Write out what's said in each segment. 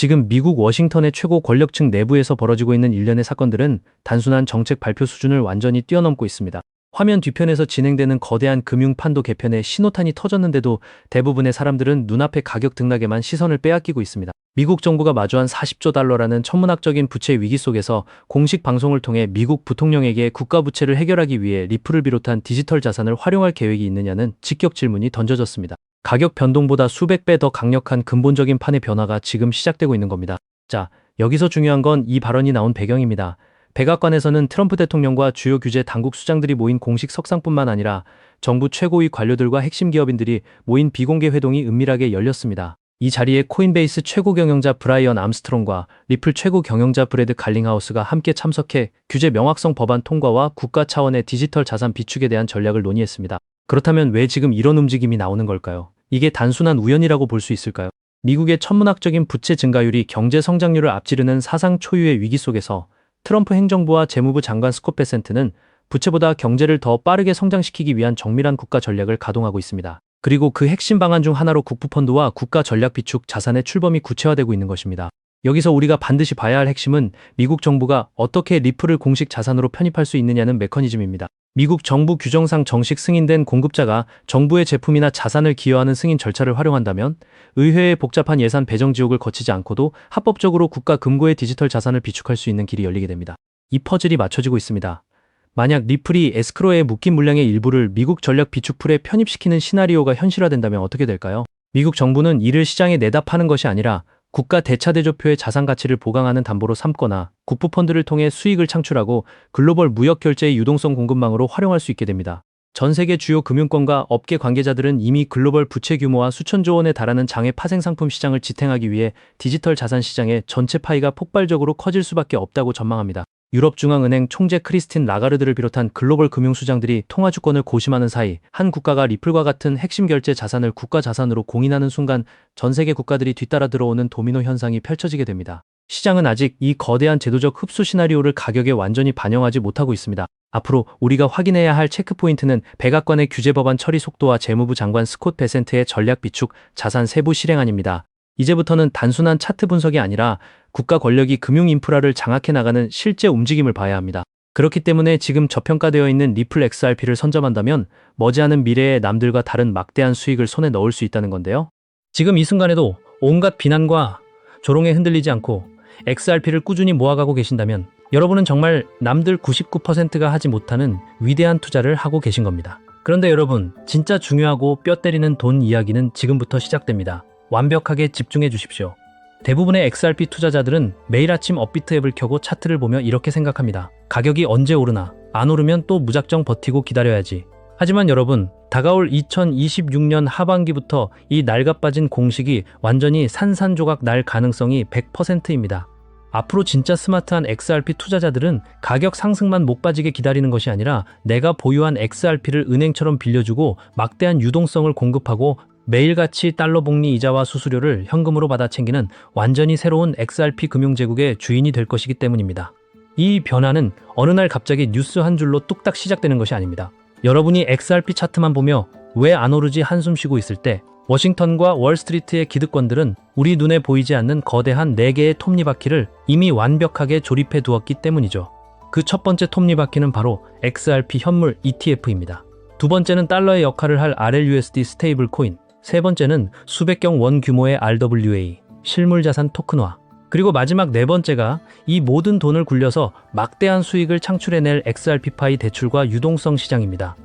지금 미국 워싱턴의 최고 권력층 내부에서 벌어지고 있는 일련의 사건들은 단순한 정책 발표 수준을 완전히 뛰어넘고 있습니다. 화면 뒤편에서 진행되는 거대한 금융판도 개편에 신호탄이 터졌는데도 대부분의 사람들은 눈앞의 가격 등락에만 시선을 빼앗기고 있습니다. 미국 정부가 마주한 40조 달러라는 천문학적인 부채 위기 속에서 공식 방송을 통해 미국 부통령에게 국가 부채를 해결하기 위해 리플을 비롯한 디지털 자산을 활용할 계획이 있느냐는 직격 질문이 던져졌습니다. 가격 변동보다 수백 배 더 강력한 근본적인 판의 변화가 지금 시작되고 있는 겁니다. 자, 여기서 중요한 건 이 발언이 나온 배경입니다. 백악관에서는 트럼프 대통령과 주요 규제 당국 수장들이 모인 공식 석상뿐만 아니라 정부 최고위 관료들과 핵심 기업인들이 모인 비공개 회동이 은밀하게 열렸습니다. 이 자리에 코인베이스 최고 경영자 브라이언 암스트롱과 리플 최고 경영자 브래드 갈링하우스가 함께 참석해 규제 명확성 법안 통과와 국가 차원의 디지털 자산 비축에 대한 전략을 논의했습니다. 그렇다면 왜 지금 이런 움직임이 나오는 걸까요? 이게 단순한 우연이라고 볼 수 있을까요? 미국의 천문학적인 부채 증가율이 경제 성장률을 앞지르는 사상 초유의 위기 속에서 트럼프 행정부와 재무부 장관 스콧 베센트는 부채보다 경제를 더 빠르게 성장시키기 위한 정밀한 국가 전략을 가동하고 있습니다. 그리고 그 핵심 방안 중 하나로 국부펀드와 국가 전략 비축 자산의 출범이 구체화되고 있는 것입니다. 여기서 우리가 반드시 봐야 할 핵심은 미국 정부가 어떻게 리플을 공식 자산으로 편입할 수 있느냐는 메커니즘입니다. 미국 정부 규정상 정식 승인된 공급자가 정부의 제품이나 자산을 기여하는 승인 절차를 활용한다면 의회의 복잡한 예산 배정 지옥을 거치지 않고도 합법적으로 국가 금고의 디지털 자산을 비축할 수 있는 길이 열리게 됩니다. 이 퍼즐이 맞춰지고 있습니다. 만약 리플이 에스크로에 묶인 물량의 일부를 미국 전략 비축풀에 편입시키는 시나리오가 현실화된다면 어떻게 될까요? 미국 정부는 이를 시장에 내다 파는 것이 아니라 국가 대차대조표의 자산 가치를 보강하는 담보로 삼거나 국부펀드를 통해 수익을 창출하고 글로벌 무역 결제의 유동성 공급망으로 활용할 수 있게 됩니다. 전 세계 주요 금융권과 업계 관계자들은 이미 글로벌 부채 규모와 수천조 원에 달하는 장외 파생상품 시장을 지탱하기 위해 디지털 자산 시장의 전체 파이가 폭발적으로 커질 수밖에 없다고 전망합니다. 유럽중앙은행 총재 크리스틴 라가르드를 비롯한 글로벌 금융수장들이 통화주권을 고심하는 사이 한 국가가 리플과 같은 핵심 결제 자산을 국가 자산으로 공인하는 순간 전 세계 국가들이 뒤따라 들어오는 도미노 현상이 펼쳐지게 됩니다. 시장은 아직 이 거대한 제도적 흡수 시나리오를 가격에 완전히 반영하지 못하고 있습니다. 앞으로 우리가 확인해야 할 체크포인트는 백악관의 규제 법안 처리 속도와 재무부 장관 스콧 베센트의 전략 비축 자산 세부 실행안입니다. 이제부터는 단순한 차트 분석이 아니라 국가 권력이 금융 인프라를 장악해 나가는 실제 움직임을 봐야 합니다. 그렇기 때문에 지금 저평가되어 있는 리플 XRP를 선점한다면 머지않은 미래에 남들과 다른 막대한 수익을 손에 넣을 수 있다는 건데요. 지금 이 순간에도 온갖 비난과 조롱에 흔들리지 않고 XRP를 꾸준히 모아가고 계신다면 여러분은 정말 남들 99%가 하지 못하는 위대한 투자를 하고 계신 겁니다. 그런데 여러분, 진짜 중요하고 뼈 때리는 돈 이야기는 지금부터 시작됩니다. 완벽하게 집중해 주십시오. 대부분의 XRP 투자자들은 매일 아침 업비트 앱을 켜고 차트를 보며 이렇게 생각합니다. 가격이 언제 오르나? 안 오르면 또 무작정 버티고 기다려야지. 하지만 여러분, 다가올 2026년 하반기부터 이 낡아빠진 공식이 완전히 산산조각 날 가능성이 100%입니다. 앞으로 진짜 스마트한 XRP 투자자들은 가격 상승만 목 빠지게 기다리는 것이 아니라 내가 보유한 XRP를 은행처럼 빌려주고 막대한 유동성을 공급하고 매일같이 달러 복리 이자와 수수료를 현금으로 받아 챙기는 완전히 새로운 XRP 금융제국의 주인이 될 것이기 때문입니다. 이 변화는 어느 날 갑자기 뉴스 한 줄로 뚝딱 시작되는 것이 아닙니다. 여러분이 XRP 차트만 보며 왜 안 오르지 한숨 쉬고 있을 때 워싱턴과 월스트리트의 기득권들은 우리 눈에 보이지 않는 거대한 4개의 톱니바퀴를 이미 완벽하게 조립해 두었기 때문이죠. 그 첫 번째 톱니바퀴는 바로 XRP 현물 ETF입니다. 두 번째는 달러의 역할을 할 RLUSD 스테이블 코인, 세 번째는 수백경 원 규모의 RWA, 실물자산 토큰화, 그리고 마지막 네 번째가 이 모든 돈을 굴려서 막대한 수익을 창출해낼 XRP파이 대출과 유동성 시장입니다.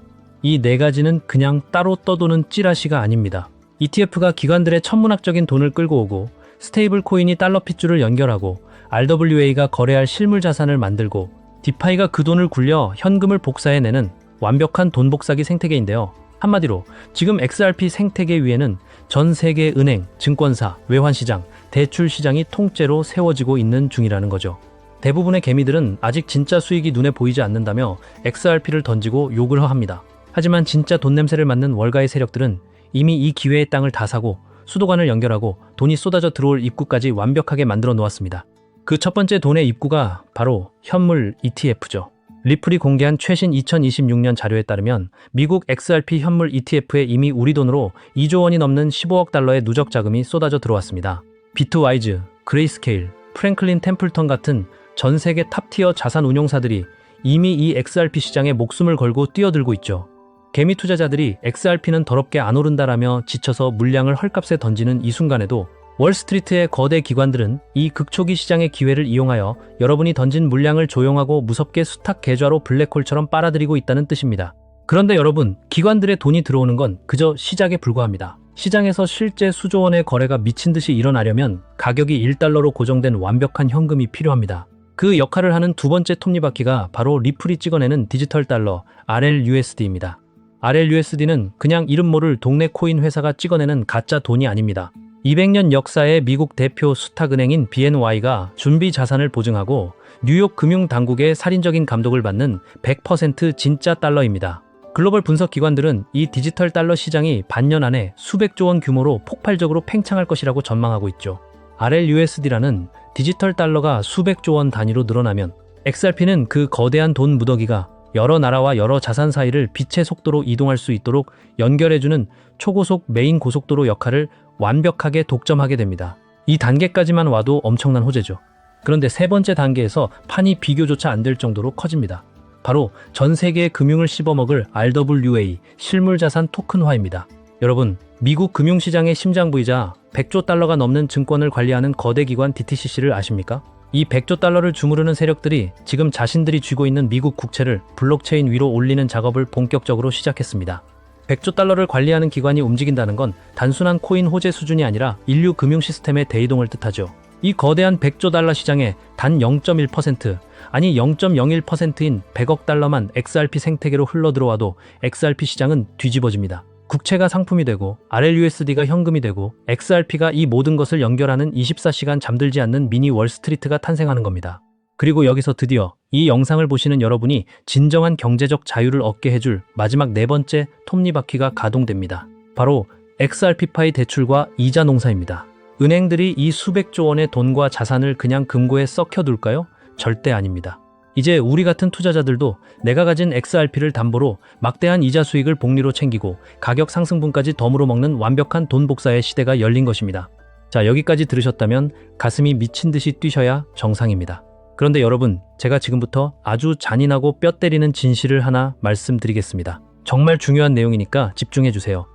이 네 가지는 그냥 따로 떠도는 찌라시가 아닙니다. ETF가 기관들의 천문학적인 돈을 끌고 오고, 스테이블 코인이 달러 핏줄을 연결하고, RWA가 거래할 실물 자산을 만들고, 디파이가 그 돈을 굴려 현금을 복사해내는 완벽한 돈 복사기 생태계인데요. 한마디로 지금 XRP 생태계 위에는 전 세계 은행, 증권사, 외환시장, 대출시장이 통째로 세워지고 있는 중이라는 거죠. 대부분의 개미들은 아직 진짜 수익이 눈에 보이지 않는다며 XRP를 던지고 욕을 합니다. 하지만 진짜 돈 냄새를 맡는 월가의 세력들은 이미 이 기회의 땅을 다 사고 수도관을 연결하고 돈이 쏟아져 들어올 입구까지 완벽하게 만들어 놓았습니다. 그 첫 번째 돈의 입구가 바로 현물 ETF죠. 리플이 공개한 최신 2026년 자료에 따르면 미국 XRP 현물 ETF에 이미 우리 돈으로 2조 원이 넘는 15억 달러의 누적 자금이 쏟아져 들어왔습니다. 비트와이즈, 그레이스케일, 프랭클린 템플턴 같은 전 세계 탑티어 자산 운용사들이 이미 이 XRP 시장에 목숨을 걸고 뛰어들고 있죠. 개미 투자자들이 XRP는 더럽게 안 오른다라며 지쳐서 물량을 헐값에 던지는 이 순간에도 월스트리트의 거대 기관들은 이 극초기 시장의 기회를 이용하여 여러분이 던진 물량을 조용하고 무섭게 수탉 계좌로 블랙홀처럼 빨아들이고 있다는 뜻입니다. 그런데 여러분, 기관들의 돈이 들어오는 건 그저 시작에 불과합니다. 시장에서 실제 수조 원의 거래가 미친 듯이 일어나려면 가격이 1달러로 고정된 완벽한 현금이 필요합니다. 그 역할을 하는 두 번째 톱니바퀴가 바로 리플이 찍어내는 디지털 달러 RLUSD입니다. RLUSD는 그냥 이름 모를 동네 코인 회사가 찍어내는 가짜 돈이 아닙니다. 200년 역사의 미국 대표 수탁은행인 BNY가 준비 자산을 보증하고 뉴욕 금융당국의 살인적인 감독을 받는 100% 진짜 달러입니다. 글로벌 분석 기관들은 이 디지털 달러 시장이 반년 안에 수백조 원 규모로 폭발적으로 팽창할 것이라고 전망하고 있죠. RLUSD라는 디지털 달러가 수백조 원 단위로 늘어나면 XRP는 그 거대한 돈 무더기가 여러 나라와 여러 자산 사이를 빛의 속도로 이동할 수 있도록 연결해주는 초고속 메인 고속도로 역할을 완벽하게 독점하게 됩니다. 이 단계까지만 와도 엄청난 호재죠. 그런데 세 번째 단계에서 판이 비교조차 안 될 정도로 커집니다. 바로 전 세계의 금융을 씹어먹을 RWA, 실물자산 토큰화입니다. 여러분, 미국 금융시장의 심장부이자 100조 달러가 넘는 증권을 관리하는 거대 기관 DTCC를 아십니까? 이 100조 달러를 주무르는 세력들이 지금 자신들이 쥐고 있는 미국 국채를 블록체인 위로 올리는 작업을 본격적으로 시작했습니다. 100조 달러를 관리하는 기관이 움직인다는 건 단순한 코인 호재 수준이 아니라 인류 금융 시스템의 대이동을 뜻하죠. 이 거대한 100조 달러 시장에 단 0.1%, 아니 0.01%인 100억 달러만 XRP 생태계로 흘러들어와도 XRP 시장은 뒤집어집니다. 국채가 상품이 되고 RLUSD가 현금이 되고 XRP가 이 모든 것을 연결하는 24시간 잠들지 않는 미니 월스트리트가 탄생하는 겁니다. 그리고 여기서 드디어 이 영상을 보시는 여러분이 진정한 경제적 자유를 얻게 해줄 마지막 네 번째 톱니바퀴가 가동됩니다. 바로 XRP파이 대출과 이자 농사입니다. 은행들이 이 수백조 원의 돈과 자산을 그냥 금고에 썩혀둘까요? 절대 아닙니다. 이제 우리 같은 투자자들도 내가 가진 XRP를 담보로 막대한 이자 수익을 복리로 챙기고 가격 상승분까지 덤으로 먹는 완벽한 돈 복사의 시대가 열린 것입니다. 자, 여기까지 들으셨다면 가슴이 미친 듯이 뛰셔야 정상입니다. 그런데 여러분, 제가 지금부터 아주 잔인하고 뼈 때리는 진실을 하나 말씀드리겠습니다. 정말 중요한 내용이니까 집중해주세요.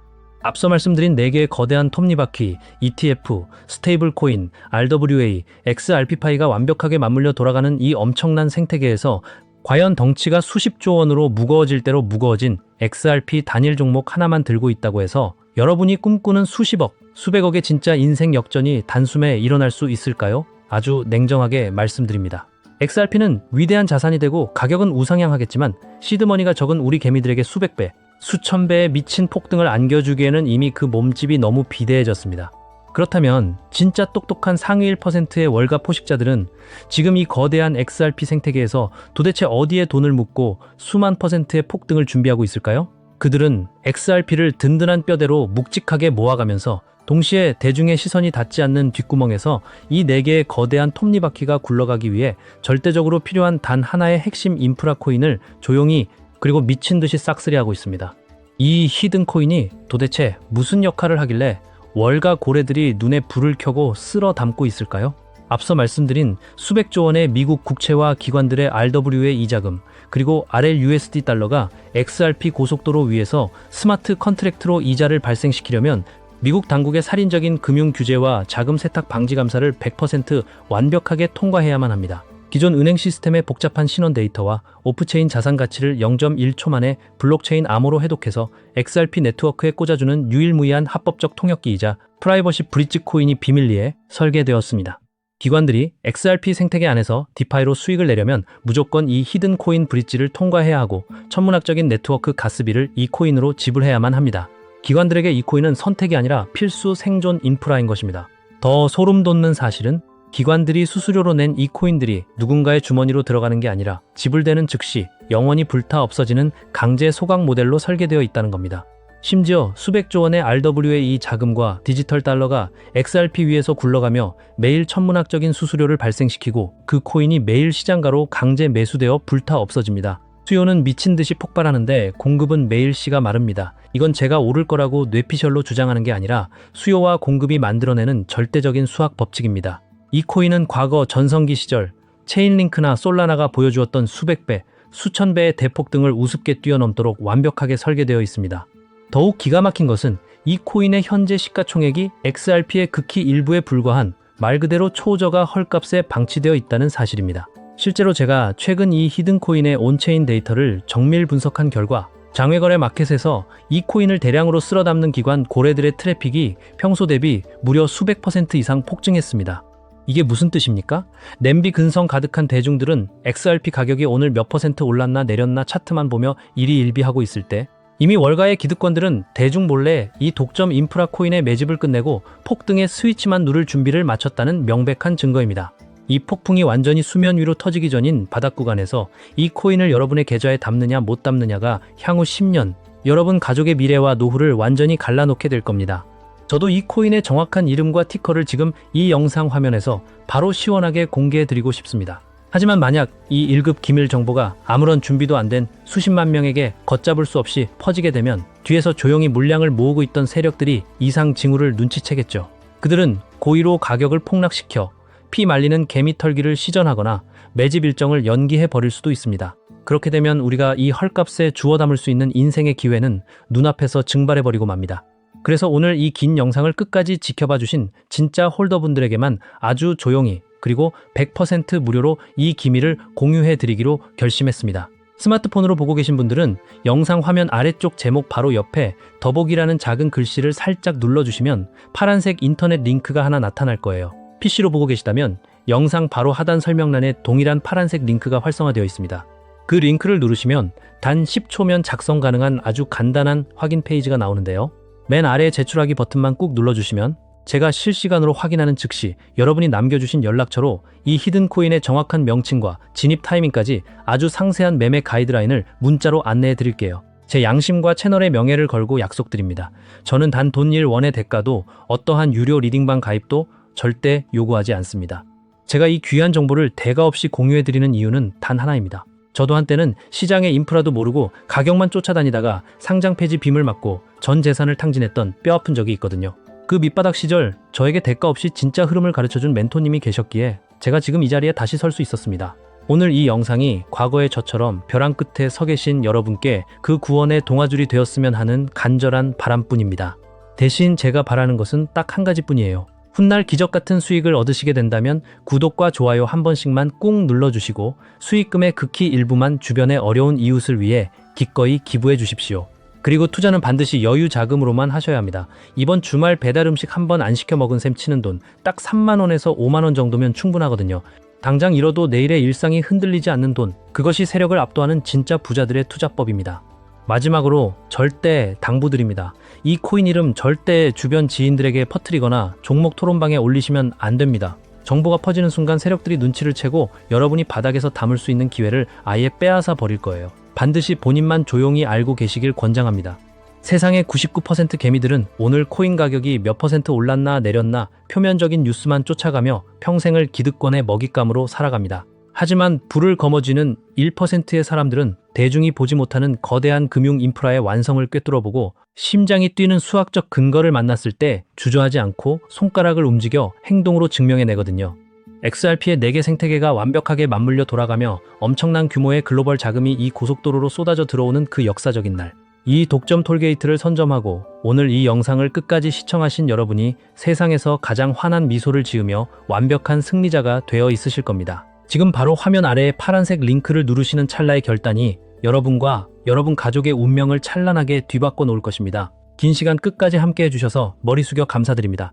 앞서 말씀드린 4개의 거대한 톱니바퀴, ETF, 스테이블 코인, RWA, XRP파이가 완벽하게 맞물려 돌아가는 이 엄청난 생태계에서 과연 덩치가 수십조 원으로 무거워질 대로 무거워진 XRP 단일 종목 하나만 들고 있다고 해서 여러분이 꿈꾸는 수십억, 수백억의 진짜 인생 역전이 단숨에 일어날 수 있을까요? 아주 냉정하게 말씀드립니다. XRP는 위대한 자산이 되고 가격은 우상향하겠지만 시드머니가 적은 우리 개미들에게 수백 배, 수천 배의 미친 폭등을 안겨주기에는 이미 그 몸집이 너무 비대해졌습니다. 그렇다면 진짜 똑똑한 상위 1%의 월가 포식자들은 지금 이 거대한 XRP 생태계에서 도대체 어디에 돈을 묻고 수만 %의 폭등을 준비하고 있을까요? 그들은 XRP를 든든한 뼈대로 묵직하게 모아가면서 동시에 대중의 시선이 닿지 않는 뒷구멍에서 이 4개의 거대한 톱니바퀴가 굴러가기 위해 절대적으로 필요한 단 하나의 핵심 인프라 코인을 조용히 그리고 미친 듯이 싹쓸이하고 있습니다. 이 히든 코인이 도대체 무슨 역할을 하길래 월가 고래들이 눈에 불을 켜고 쓸어 담고 있을까요? 앞서 말씀드린 수백조 원의 미국 국채와 기관들의 RWA 이자금, 그리고 RLUSD 달러가 XRP 고속도로 위에서 스마트 컨트랙트로 이자를 발생시키려면 미국 당국의 살인적인 금융 규제와 자금 세탁 방지 감사를 100% 완벽하게 통과해야만 합니다. 기존 은행 시스템의 복잡한 신원 데이터와 오프체인 자산 가치를 0.1초 만에 블록체인 암호로 해독해서 XRP 네트워크에 꽂아주는 유일무이한 합법적 통역기이자 프라이버시 브릿지 코인이 비밀리에 설계되었습니다. 기관들이 XRP 생태계 안에서 디파이로 수익을 내려면 무조건 이 히든 코인 브릿지를 통과해야 하고 천문학적인 네트워크 가스비를 이 코인으로 지불해야만 합니다. 기관들에게 이 코인은 선택이 아니라 필수 생존 인프라인 것입니다. 더 소름 돋는 사실은 기관들이 수수료로 낸 이 코인들이 누군가의 주머니로 들어가는 게 아니라 지불되는 즉시 영원히 불타 없어지는 강제 소각 모델로 설계되어 있다는 겁니다. 심지어 수백조 원의 RWA 자금과 디지털 달러가 XRP 위에서 굴러가며 매일 천문학적인 수수료를 발생시키고 그 코인이 매일 시장가로 강제 매수되어 불타 없어집니다. 수요는 미친 듯이 폭발하는데 공급은 매일 씨가 마릅니다. 이건 제가 옳을 거라고 뇌피셜로 주장하는 게 아니라 수요와 공급이 만들어내는 절대적인 수학 법칙입니다. 이 코인은 과거 전성기 시절 체인링크나 솔라나가 보여주었던 수백 배, 수천 배의 대폭 등을 우습게 뛰어넘도록 완벽하게 설계되어 있습니다. 더욱 기가 막힌 것은 이 코인의 현재 시가총액이 XRP의 극히 일부에 불과한 말 그대로 초저가 헐값에 방치되어 있다는 사실입니다. 실제로 제가 최근 이 히든코인의 온체인 데이터를 정밀 분석한 결과 장외거래 마켓에서 이 코인을 대량으로 쓸어 담는 기관 고래들의 트래픽이 평소 대비 무려 수백 % 이상 폭증했습니다. 이게 무슨 뜻입니까? 냄비 근성 가득한 대중들은 XRP 가격이 오늘 몇 % 올랐나 내렸나 차트만 보며 일희일비하고 있을 때 이미 월가의 기득권들은 대중 몰래 이 독점 인프라 코인의 매집을 끝내고 폭등의 스위치만 누를 준비를 마쳤다는 명백한 증거입니다. 이 폭풍이 완전히 수면 위로 터지기 전인 바닥 구간에서 이 코인을 여러분의 계좌에 담느냐 못 담느냐가 향후 10년 여러분 가족의 미래와 노후를 완전히 갈라놓게 될 겁니다. 저도 이 코인의 정확한 이름과 티커를 지금 이 영상 화면에서 바로 시원하게 공개해드리고 싶습니다. 하지만 만약 이 1급 기밀 정보가 아무런 준비도 안 된 수십만 명에게 걷잡을 수 없이 퍼지게 되면 뒤에서 조용히 물량을 모으고 있던 세력들이 이상 징후를 눈치채겠죠. 그들은 고의로 가격을 폭락시켜 피 말리는 개미 털기를 시전하거나 매집 일정을 연기해 버릴 수도 있습니다. 그렇게 되면 우리가 이 헐값에 주워 담을 수 있는 인생의 기회는 눈앞에서 증발해 버리고 맙니다. 그래서 오늘 이 긴 영상을 끝까지 지켜봐 주신 진짜 홀더분들에게만 아주 조용히 그리고 100% 무료로 이 기밀을 공유해 드리기로 결심했습니다. 스마트폰으로 보고 계신 분들은 영상 화면 아래쪽 제목 바로 옆에 더보기라는 작은 글씨를 살짝 눌러주시면 파란색 인터넷 링크가 하나 나타날 거예요. PC로 보고 계시다면 영상 바로 하단 설명란에 동일한 파란색 링크가 활성화되어 있습니다. 그 링크를 누르시면 단 10초면 작성 가능한 아주 간단한 확인 페이지가 나오는데요. 맨 아래 제출하기 버튼만 꾹 눌러주시면 제가 실시간으로 확인하는 즉시 여러분이 남겨주신 연락처로 이 히든코인의 정확한 명칭과 진입 타이밍까지 아주 상세한 매매 가이드라인을 문자로 안내해 드릴게요. 제 양심과 채널의 명예를 걸고 약속드립니다. 저는 단 돈 1원의 대가도 어떠한 유료 리딩방 가입도 절대 요구하지 않습니다. 제가 이 귀한 정보를 대가 없이 공유해 드리는 이유는 단 하나입니다. 저도 한때는 시장의 인프라도 모르고 가격만 쫓아다니다가 상장 폐지 빔을 맞고 전 재산을 탕진했던 뼈아픈 적이 있거든요. 그 밑바닥 시절 저에게 대가 없이 진짜 흐름을 가르쳐준 멘토님이 계셨기에 제가 지금 이 자리에 다시 설 수 있었습니다. 오늘 이 영상이 과거의 저처럼 벼랑 끝에 서 계신 여러분께 그 구원의 동아줄이 되었으면 하는 간절한 바람뿐입니다. 대신 제가 바라는 것은 딱 한 가지뿐이에요. 훗날 기적 같은 수익을 얻으시게 된다면 구독과 좋아요 한 번씩만 꾹 눌러주시고 수익금의 극히 일부만 주변의 어려운 이웃을 위해 기꺼이 기부해 주십시오. 그리고 투자는 반드시 여유 자금으로만 하셔야 합니다. 이번 주말 배달 음식 한 번 안 시켜 먹은 셈 치는 돈 딱 3만원에서 5만원 정도면 충분하거든요. 당장 잃어도 내일의 일상이 흔들리지 않는 돈, 그것이 세력을 압도하는 진짜 부자들의 투자법입니다. 마지막으로 절대 당부드립니다. 이 코인 이름 절대 주변 지인들에게 퍼뜨리거나 종목 토론방에 올리시면 안 됩니다. 정보가 퍼지는 순간 세력들이 눈치를 채고 여러분이 바닥에서 담을 수 있는 기회를 아예 빼앗아 버릴 거예요. 반드시 본인만 조용히 알고 계시길 권장합니다. 세상의 99% 개미들은 오늘 코인 가격이 몇 % 올랐나 내렸나 표면적인 뉴스만 쫓아가며 평생을 기득권의 먹잇감으로 살아갑니다. 하지만 불을 거머쥐는 1%의 사람들은 대중이 보지 못하는 거대한 금융 인프라의 완성을 꿰뚫어보고 심장이 뛰는 수학적 근거를 만났을 때 주저하지 않고 손가락을 움직여 행동으로 증명해내거든요. XRP의 4개 생태계가 완벽하게 맞물려 돌아가며 엄청난 규모의 글로벌 자금이 이 고속도로로 쏟아져 들어오는 그 역사적인 날. 이 독점 톨게이트를 선점하고 오늘 이 영상을 끝까지 시청하신 여러분이 세상에서 가장 환한 미소를 지으며 완벽한 승리자가 되어 있으실 겁니다. 지금 바로 화면 아래의 파란색 링크를 누르시는 찰나의 결단이 여러분과 여러분 가족의 운명을 찬란하게 뒤바꿔 놓을 것입니다. 긴 시간 끝까지 함께 해주셔서 머리 숙여 감사드립니다.